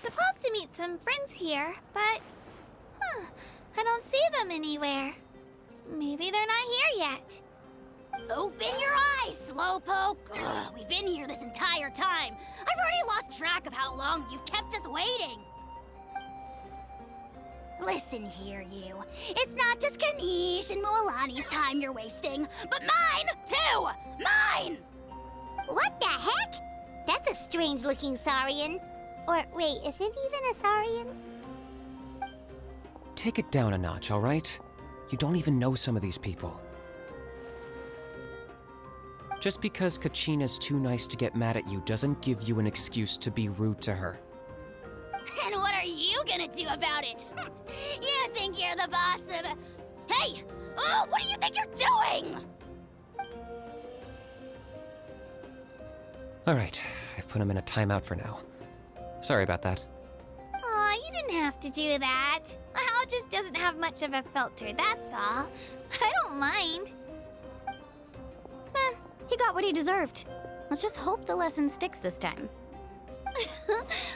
supposed to meet some friends here, but... I don't see them anywhere. Maybe they're not here yet. Open your eyes, Slowpoke! Ugh, we've been here this entire time. I've already lost track of how long you've kept us waiting. Listen here, you. It's not just Kinich and Mualani's time you're wasting, but mine, too! Mine! What the heck? That's a strange-looking Saurian. Or, wait, is it even a Saurian? Take it down a notch, all right? You don't even know some of these people. Just because Kachina's too nice to get mad at you doesn't give you an excuse to be rude to her. And what are you gonna do about it? You think you're the boss of... Hey! Oh, what do you think you're doing? All right, I've put him in a timeout for now. Sorry about that. Aw, you didn't have to do that. Hal just doesn't have much of a filter, that's all. I don't mind. He got what he deserved. Let's just hope the lesson sticks this time.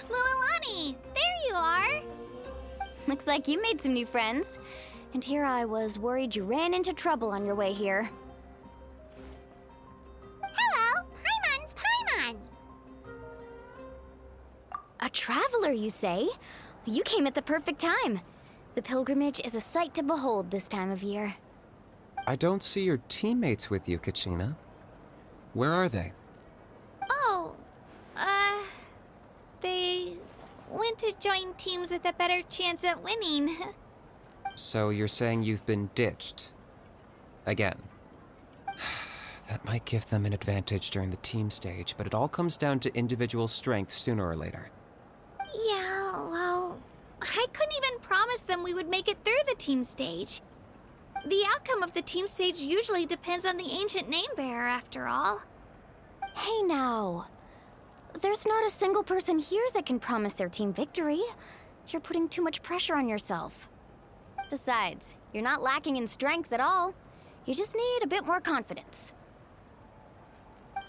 Mualani, there you are. Looks like you made some new friends. And here I was worried you ran into trouble on your way here. Hello, Paimon's Paimon. A traveler, you say? You came at the perfect time. The pilgrimage is a sight to behold this time of year. I don't see your teammates with you, Kachina. Where are they? Oh, they went to join teams with a better chance at winning. So you're saying you've been ditched? Again. That might give them an advantage during the team stage, but it all comes down to individual strength sooner or later. Yeah, well, I couldn't even promise them we would make it through the team stage. The outcome of the team stage usually depends on the ancient name-bearer, after all. Hey now. There's not a single person here that can promise their team victory. You're putting too much pressure on yourself. Besides, you're not lacking in strength at all. You just need a bit more confidence.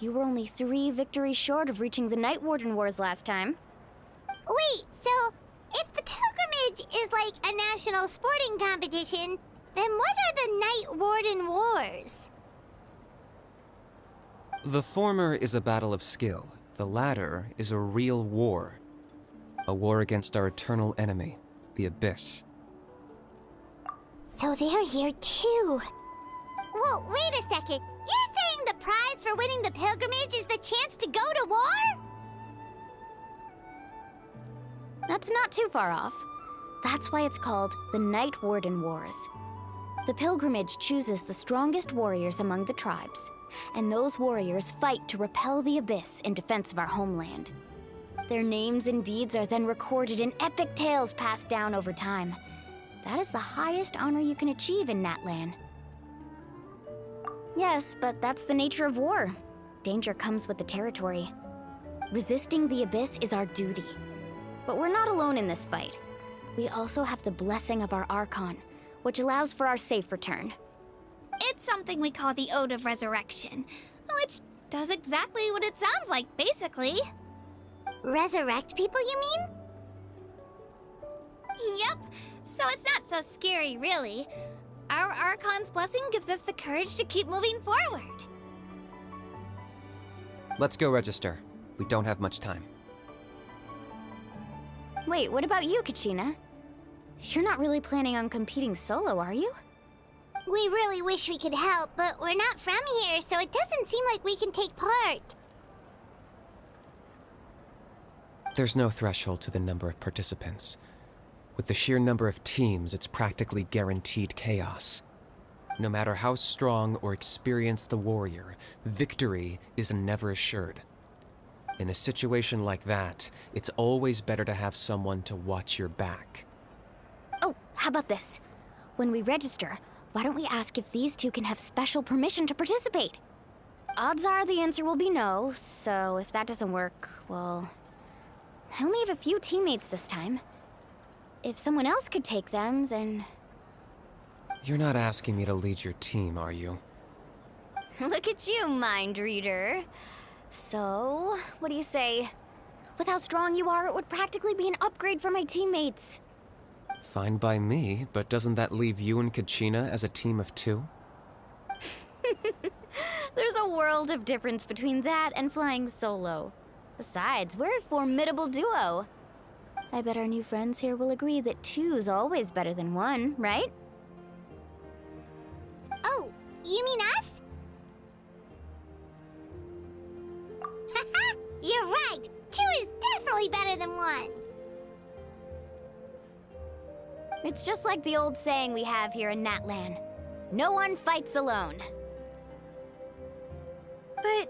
You were only 3 victories short of reaching the Night Warden Wars last time. Wait, so if the pilgrimage is like a national sporting competition, then what are the Night Warden Wars? The former is a battle of skill. The latter is a real war. A war against our eternal enemy, the Abyss. So they're here too. Well, wait a second. You're saying the prize for winning the pilgrimage is the chance to go to war? That's not too far off. That's why it's called the Night Warden Wars. The pilgrimage chooses the strongest warriors among the tribes, and those warriors fight to repel the Abyss in defense of our homeland. Their names and deeds are then recorded in epic tales passed down over time. That is the highest honor you can achieve in Natlan. Yes, but that's the nature of war. Danger comes with the territory. Resisting the Abyss is our duty. But we're not alone in this fight. We also have the blessing of our Archon, which allows for our safe return. It's something we call the Ode of Resurrection, which does exactly what it sounds like, basically. Resurrect people, you mean? Yep, so it's not so scary, really. Our Archon's blessing gives us the courage to keep moving forward. Let's go register. We don't have much time. Wait, what about you, Kachina? You're not really planning on competing solo, are you? We really wish we could help, but we're not from here, so it doesn't seem like we can take part. There's no threshold to the number of participants. With the sheer number of teams, it's practically guaranteed chaos. No matter how strong or experienced the warrior, victory is never assured. In a situation like that, it's always better to have someone to watch your back. Oh, how about this? When we register, why don't we ask if these two can have special permission to participate? Odds are the answer will be no, so if that doesn't work, well... I only have a few teammates this time. If someone else could take them, then... You're not asking me to lead your team, are you? Look at you, mind reader. So, what do you say? With how strong you are, it would practically be an upgrade for my teammates. Fine by me, but doesn't that leave you and Kachina as a team of 2? There's a world of difference between that and flying solo. Besides, we're a formidable duo. I bet our new friends here will agree that 2's always better than 1, right? Oh, you mean us? Haha, you're right. 2 is definitely better than 1. It's just like the old saying we have here in Natlan. No one fights alone. But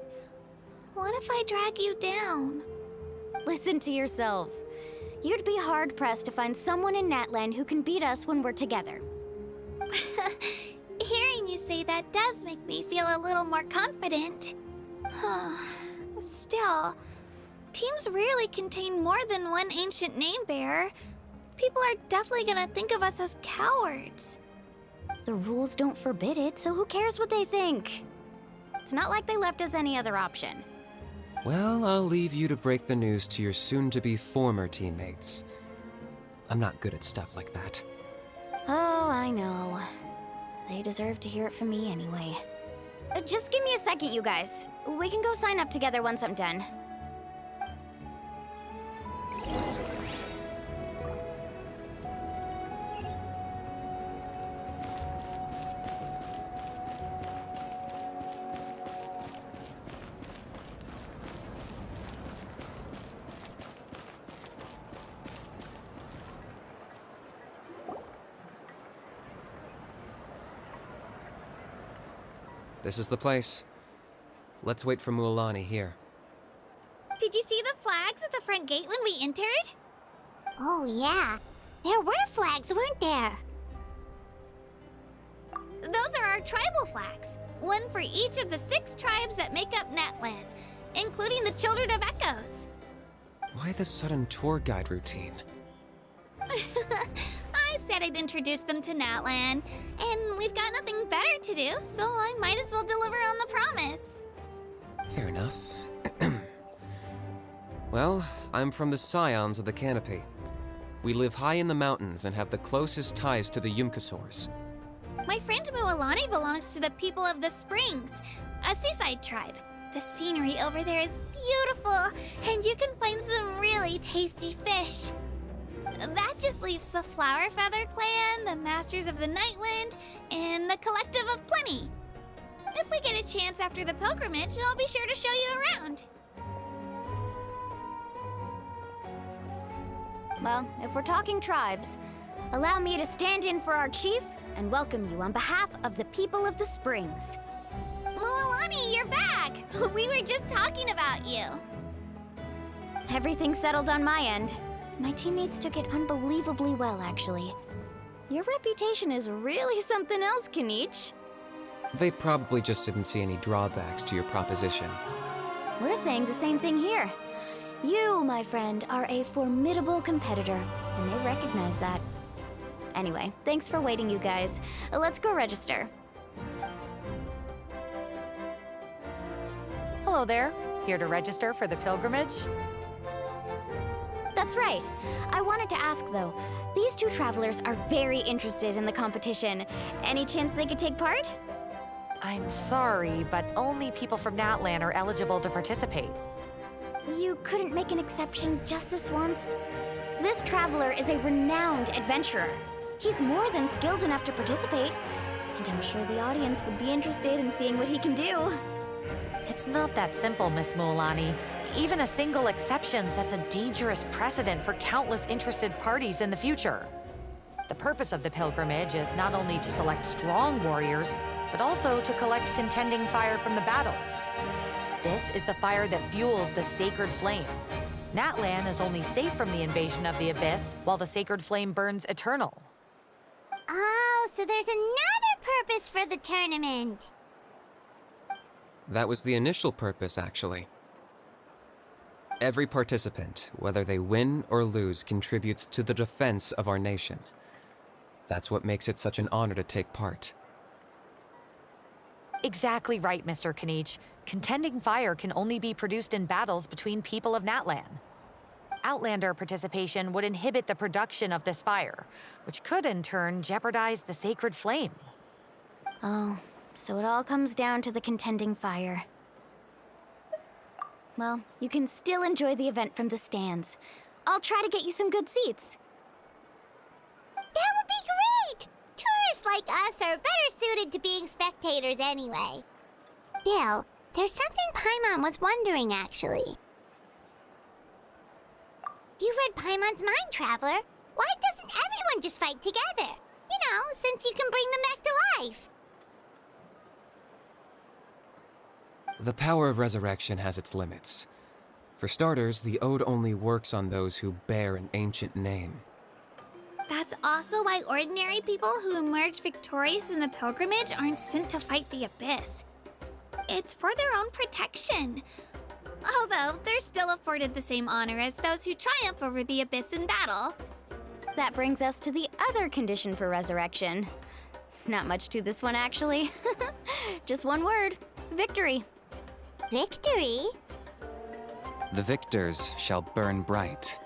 what if I drag you down? Listen to yourself. You'd be hard-pressed to find someone in Natlan who can beat us when we're together. Hearing you say that does make me feel a little more confident. Still, teams rarely contain more than one ancient name bearer. People are definitely gonna think of us as cowards. The rules don't forbid it, so who cares what they think? It's not like they left us any other option. Well, I'll leave you to break the news to your soon-to-be former teammates. I'm not good at stuff like that. Oh, I know. They deserve to hear it from me anyway. Just give me a second, you guys. We can go sign up together once I'm done. This is the place. Let's wait for Mualani here. Did you see the flags at the front gate when we entered? Oh, yeah. There were flags, weren't there? Those are our tribal flags. One for each of the 6 tribes that make up Natlan, including the Children of Echoes. Why the sudden tour guide routine? I said I'd introduce them to Natlan, and we've got nothing better to do, so I might as well deliver on the promise. Fair enough. Well, I'm from the Scions of the Canopy. We live high in the mountains and have the closest ties to the Yumkasaurs. My friend Mualani belongs to the people of the Springs, a seaside tribe. The scenery over there is beautiful, and you can find some really tasty fish. That just leaves the Flower Feather Clan, the Masters of the Nightwind, and the Collective of Plenty. If we get a chance after the pilgrimage, I'll be sure to show you around. Well, if we're talking tribes, allow me to stand in for our chief and welcome you on behalf of the people of the Springs. Mualani, you're back! We were just talking about you. Everything's settled on my end. My teammates took it unbelievably well, actually. Your reputation is really something else, Kinich. They probably just didn't see any drawbacks to your proposition. We're saying the same thing here. You, my friend, are a formidable competitor, and they recognize that. Anyway, thanks for waiting, you guys. Let's go register. Hello there. Here to register for the pilgrimage? That's right. I wanted to ask, though. These 2 travelers are very interested in the competition. Any chance they could take part? I'm sorry, but only people from Natlan are eligible to participate. You couldn't make an exception just this once? This traveler is a renowned adventurer. He's more than skilled enough to participate, and I'm sure the audience would be interested in seeing what he can do. It's not that simple, Miss Mualani. Even a single exception sets a dangerous precedent for countless interested parties in the future. The purpose of the pilgrimage is not only to select strong warriors, but also to collect contending fire from the battles. This is the fire that fuels the sacred flame. Natlan is only safe from the invasion of the Abyss, while the sacred flame burns eternal. Oh, so there's another purpose for the tournament. That was the initial purpose, actually. Every participant, whether they win or lose, contributes to the defense of our nation. That's what makes it such an honor to take part. Exactly right, Mr. Kinich. Contending fire can only be produced in battles between people of Natlan. Outlander participation would inhibit the production of this fire, which could in turn jeopardize the sacred flame. Oh, so it all comes down to the contending fire. Well, you can still enjoy the event from the stands. I'll try to get you some good seats. That would be great! Tourists like us are better suited to being spectators anyway. Bill, there's something Paimon was wondering, actually. You read Paimon's mind, Traveler. Why doesn't everyone just fight together? You know, since you can bring them back to life. The power of resurrection has its limits. For starters, the ode only works on those who bear an ancient name. That's also why ordinary people who emerge victorious in the pilgrimage aren't sent to fight the abyss. It's for their own protection. Although, they're still afforded the same honor as those who triumph over the abyss in battle. That brings us to the other condition for resurrection. Not much to this one, actually. Just one word: victory. Victory? The victors shall burn bright,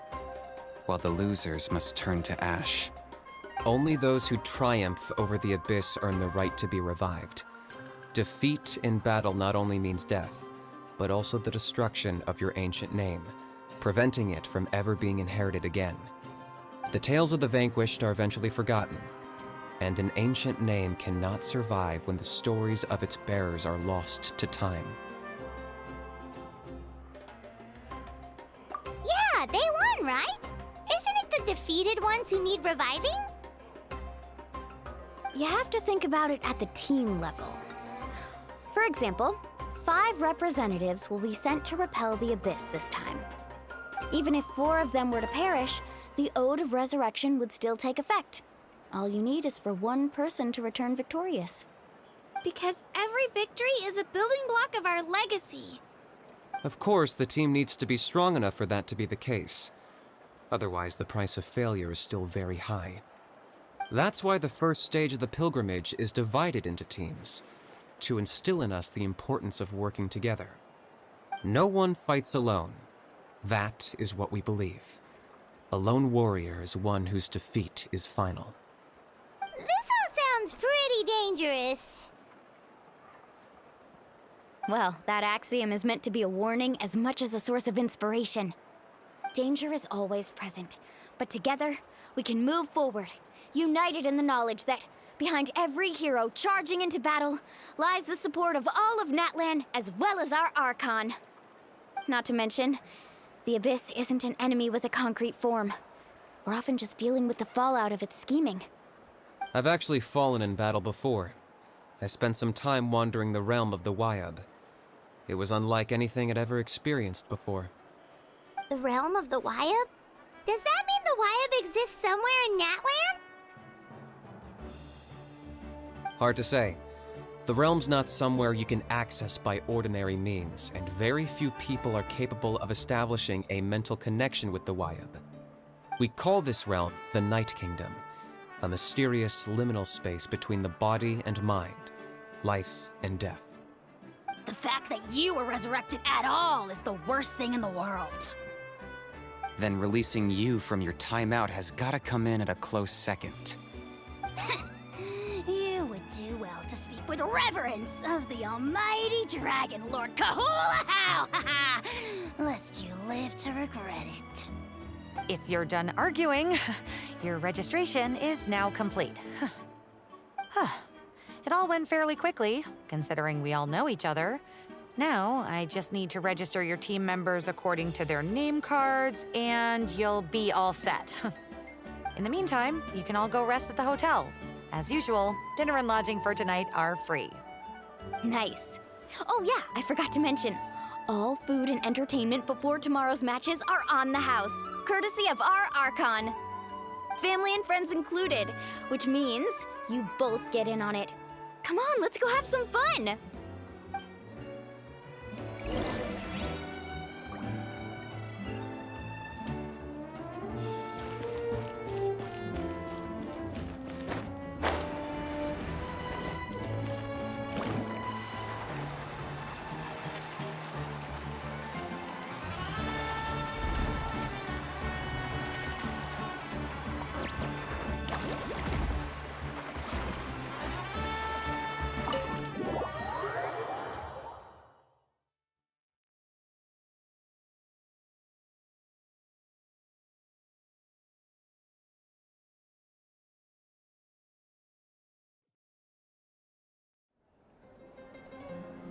while the losers must turn to ash. Only those who triumph over the abyss earn the right to be revived. Defeat in battle not only means death, but also the destruction of your ancient name, preventing it from ever being inherited again. The tales of the vanquished are eventually forgotten, and an ancient name cannot survive when the stories of its bearers are lost to time. Yeah, they won, right? Isn't it the defeated ones who need reviving? You have to think about it at the team level. For example, 5 representatives will be sent to repel the abyss this time. Even if 4 of them were to perish, the Ode of Resurrection would still take effect. All you need is for 1 person to return victorious. Because every victory is a building block of our legacy. Of course, the team needs to be strong enough for that to be the case. Otherwise, the price of failure is still very high. That's why the first stage of the pilgrimage is divided into teams, to instill in us the importance of working together. No one fights alone. That is what we believe. A lone warrior is one whose defeat is final. This all sounds pretty dangerous. Well, that axiom is meant to be a warning as much as a source of inspiration. Danger is always present, but together, we can move forward, united in the knowledge that behind every hero charging into battle lies the support of all of Natlan as well as our Archon. Not to mention, the Abyss isn't an enemy with a concrete form. We're often just dealing with the fallout of its scheming. I've actually fallen in battle before. I spent some time wandering the realm of the Wyab. It was unlike anything I'd ever experienced before. The realm of the Wyab? Does that mean the Wyab exists somewhere in Natlan? Hard to say. The realm's not somewhere you can access by ordinary means, and very few people are capable of establishing a mental connection with the Wyab. We call this realm the Night Kingdom, a mysterious liminal space between the body and mind, life and death. The fact that you were resurrected at all is the worst thing in the world. Then releasing you from your timeout has gotta come in at a close second. You would do well to speak with reverence of the almighty Dragon Lord Kahula-How! Lest you live to regret it. If you're done arguing, your registration is now complete. It all went fairly quickly, considering we all know each other. Now, I just need to register your team members according to their name cards, and you'll be all set. In the meantime, you can all go rest at the hotel. As usual, dinner and lodging for tonight are free. Nice. Oh yeah, I forgot to mention. All food and entertainment before tomorrow's matches are on the house, courtesy of our Archon. Family and friends included, which means you both get in on it. Come on, let's go have some fun!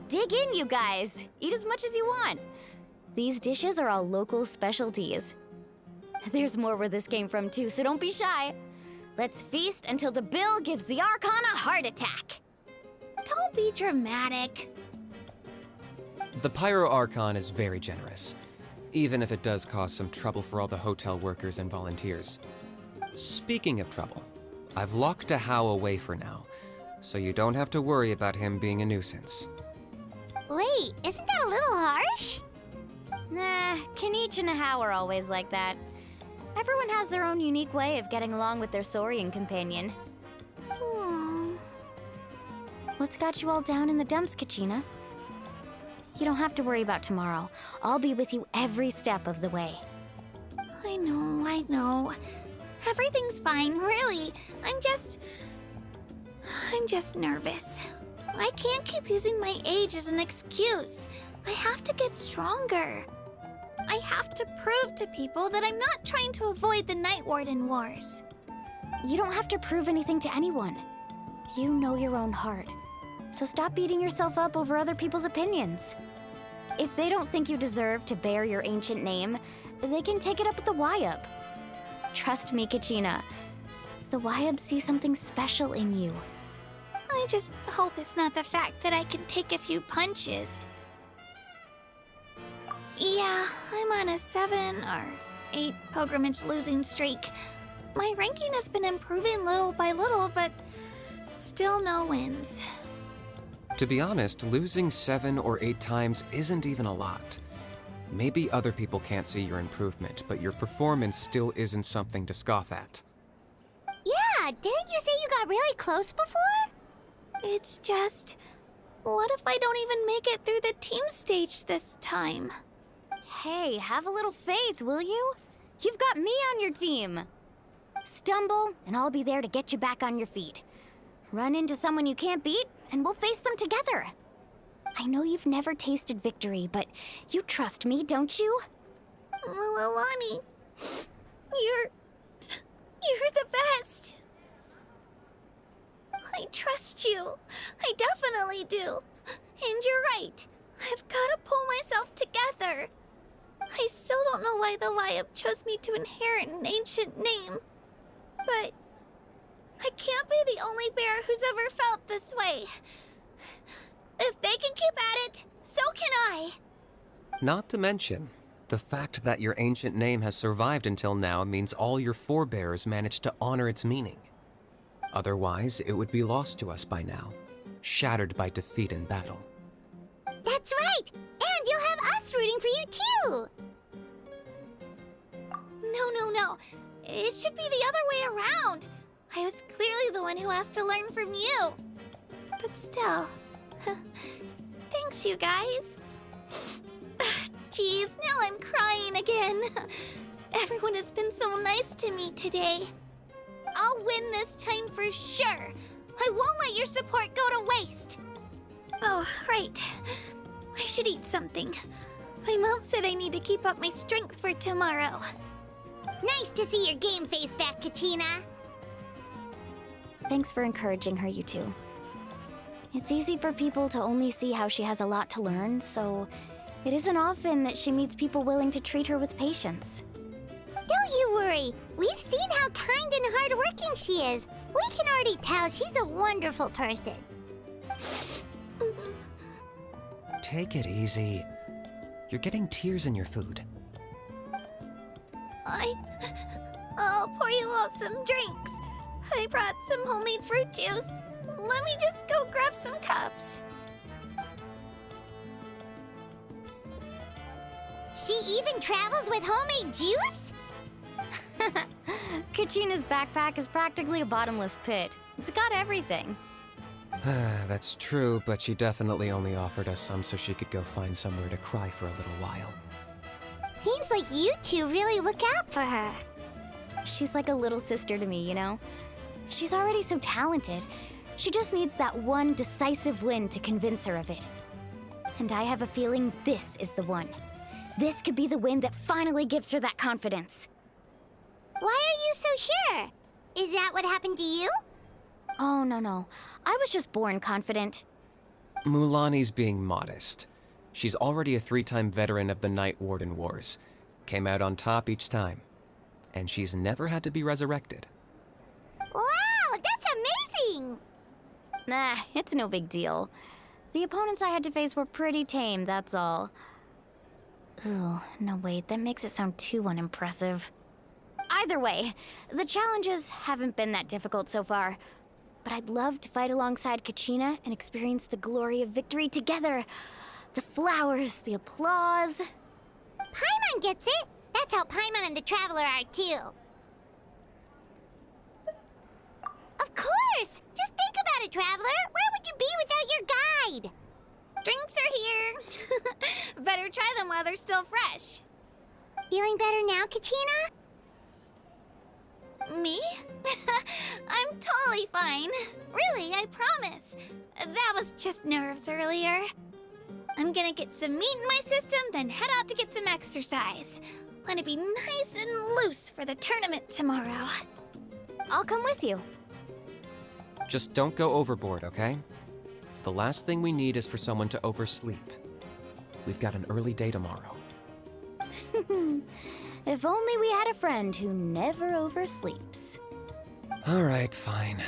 dig in, you guys. Eat as much as you want. These dishes are all local specialties. There's more where this came from too, so don't be shy. Let's feast until the bill gives the Archon a heart attack. Don't be dramatic. The Pyro Archon is very generous, even if it does cause some trouble for all the hotel workers and volunteers. Speaking of trouble, I've locked a How away for now, so you don't have to worry about him being a nuisance. Wait, isn't that a little harsh? Nah, Kinich and How are always like that. Everyone has their own unique way of getting along with their Saurian companion. What's got you all down in the dumps, Kachina? You don't have to worry about tomorrow. I'll be with you every step of the way. I know. Everything's fine, really. I'm just nervous. I can't keep using my age as an excuse. I have to get stronger. I have to prove to people that I'm not trying to avoid the Night Warden Wars. You don't have to prove anything to anyone. You know your own heart. So stop beating yourself up over other people's opinions. If they don't think you deserve to bear your ancient name, they can take it up with the Wyab. Trust me, Kachina. The Wyab see something special in you. I just hope it's not the fact that I can take a few punches. Yeah, I'm on a 7 or 8 pilgrimage losing streak. My ranking has been improving little by little, but still no wins. To be honest, losing 7 or 8 times isn't even a lot. Maybe other people can't see your improvement, but your performance still isn't something to scoff at. Yeah, didn't you say you got really close before? It's just, what if I don't even make it through the team stage this time? Hey, have a little faith, will you? You've got me on your team. Stumble, and I'll be there to get you back on your feet. Run into someone you can't beat, and we'll face them together. I know you've never tasted victory, but you trust me, don't you? Mualani, you're the best. I trust you. I definitely do. And you're right. I've got to pull myself together. I still don't know why the Wyab chose me to inherit an ancient name. But I can't be the only bear who's ever felt this way. If they can keep at it, so can I. Not to mention, the fact that your ancient name has survived until now means all your forebears managed to honor its meaning. Otherwise, it would be lost to us by now, shattered by defeat in battle. That's right! And you'll have us rooting for you too! No. It should be the other way around. I was clearly the one who asked to learn from you. But still, thanks, you guys. Geez, now I'm crying again. Everyone has been so nice to me today. I'll win this time for sure. I won't let your support go to waste. Oh, right. I should eat something. My mom said I need to keep up my strength for tomorrow. Nice to see your game face back, Kachina. Thanks for encouraging her, you two. It's easy for people to only see how she has a lot to learn, so it isn't often that she meets people willing to treat her with patience. Don't you worry. We've seen how kind and hardworking she is. We can already tell she's a wonderful person. Take it easy. You're getting tears in your food. I'll pour you all some drinks. I brought some homemade fruit juice. Let me just go grab some cups. She even travels with homemade juice? Kachina's backpack is practically a bottomless pit. It's got everything. That's true, but she definitely only offered us some so she could go find somewhere to cry for a little while. Seems like you two really look out for her. She's like a little sister to me, you know? She's already so talented. She just needs that one decisive win to convince her of it. And I have a feeling this is the one. This could be the win that finally gives her that confidence. Why are you so sure? Is that what happened to you? Oh, no. I was just born confident. Mualani's being modest. She's already a 3-time veteran of the Night Warden Wars. Came out on top each time. And she's never had to be resurrected. Wow, that's amazing! Nah, it's no big deal. The opponents I had to face were pretty tame, that's all. Ooh, no wait, that makes it sound too unimpressive. Either way, the challenges haven't been that difficult so far. But I'd love to fight alongside Kachina and experience the glory of victory together. The flowers, the applause. Paimon gets it! That's how Paimon and the Traveler are too. Of course! Just think about it, Traveler! Where would you be without your guide? Drinks are here. Better try them while they're still fresh. Feeling better now, Kachina? Me? I'm totally fine. Really, I promise. That was just nerves earlier. I'm gonna get some meat in my system, then head out to get some exercise. Wanna be nice and loose for the tournament tomorrow. I'll come with you. Just don't go overboard, okay? The last thing we need is for someone to oversleep. We've got an early day tomorrow. If only we had a friend who never oversleeps. All right, fine.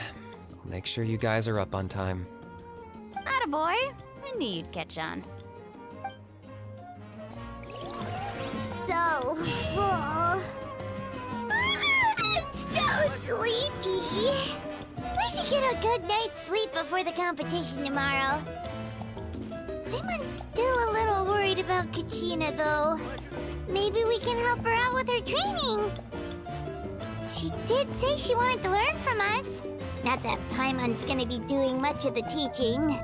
I'll make sure you guys are up on time. Attaboy. I knew you'd catch on. So full. I'm so sleepy. We should get a good night's sleep before the competition tomorrow. I'm still a little worried about Kachina, though. Maybe we can help her out with her training. She did say she wanted to learn from us. Not that Paimon's gonna be doing much of the teaching.